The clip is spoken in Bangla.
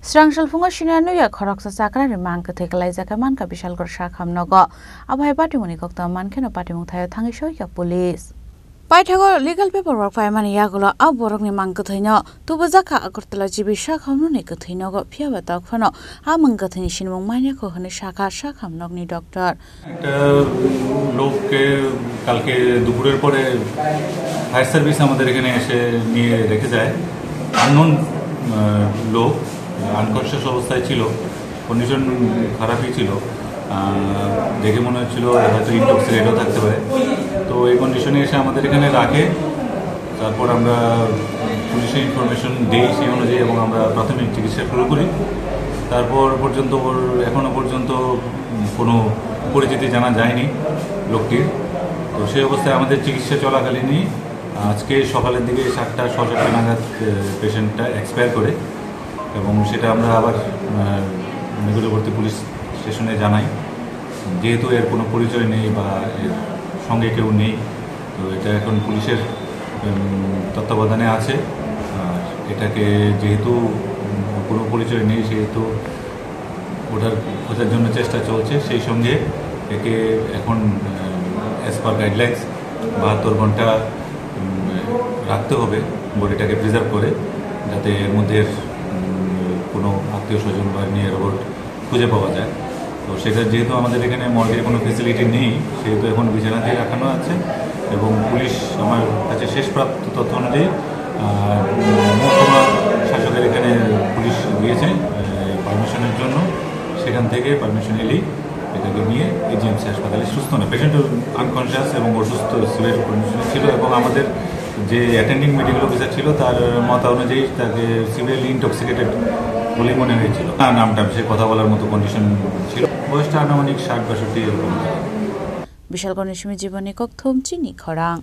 Srangsal funga shinanu ya khorok sa sakra ni mangka thekalai jaka manka bishalgor shakham nogo abhai patimuni kokta mankeno patimung thayo thangi shoi ya police Paithago legal paperwork paimani yagulo aborok ni mangka thaino tubo jaka akortala jibi shakham ni ka thaino go phiaba takphano amangka thani shinmung manya ko hne shakham nogni doctor একটা লোককে কালকে দুপুরের পরে ফায়ার সার্ভিস আমাদের এখানে এসে নিয়ে রেখে যায় আননোন লোক আনকনশিয়াস অবস্থায় ছিল কন্ডিশন খারাপই ছিল দেখে মনে হচ্ছিল হয়তো ইনটক্সিকেটও থাকতে পারে তো এই কন্ডিশনে এসে আমাদের এখানে রাখে তারপর আমরা পুলিশে ইনফরমেশন দিই সেই অনুযায়ী এবং আমরা প্রাথমিক চিকিৎসা শুরু করি তারপর পর্যন্ত ওর এখনও পর্যন্ত কোনো পরিচিতি জানা যায়নি লোকটির তো সেই অবস্থায় আমাদের চিকিৎসা চলাকালীনই আজকে সকালের দিকে 7:30 নাগাদ পেশেন্টটা এক্সপায়ার করে এবং সেটা আমরা আবার নিকটবর্তী পুলিশ স্টেশনে জানাই যেহেতু এর কোনো পরিচয় নেই বা এর সঙ্গে কেউ নেই তো এটা এখন পুলিশের তত্ত্বাবধানে আছে আর এটাকে যেহেতু কোনো পরিচয় নেই সেহেতু ওটার খোঁজার জন্য চেষ্টা চলছে সেই সঙ্গে একে এখন অ্যাজ পার গাইডলাইন্স 72 ঘন্টা রাখতে হবে বডিটাকে প্রিজার্ভ করে যাতে এর মধ্যে কোনো আত্মীয় স্বজন বা নিয়ার অ্যাবাউট খুঁজে পাওয়া যায় তো সেটা যেহেতু আমাদের এখানে মর্গের কোনো ফেসিলিটি নেই সেহেতু এখন বিছানাতেই রাখানো আছে এবং পুলিশ আমার কাছে শেষ প্রাপ্ত তথ্য অনুযায়ী মহকুমা শাসকের এখানে পুলিশ গিয়েছে পারমিশনের জন্য সেখান থেকে পারমিশন এলেই এটাকে নিয়ে এজিএমসি হাসপাতালে সুস্থ না পেশেন্ট আনকনশিয়াস এবং অসুস্থ সিভিয়ার কন্ডিশনে ছিল এবং আমাদের যে অ্যাটেন্ডিং মেডিকেল অফিসার ছিল তার মত অনুযায়ী তাকে সিভিয়ারলি ইনটক্সিকেটেড বলেই মনে হয়েছিল নামটা সে কথা বলার মতো কন্ডিশন ছিল বয়সটা আনুমানিক 60-62 এরকম বিশালগড় নিশমি জীবনী কক থমচিনি খরাং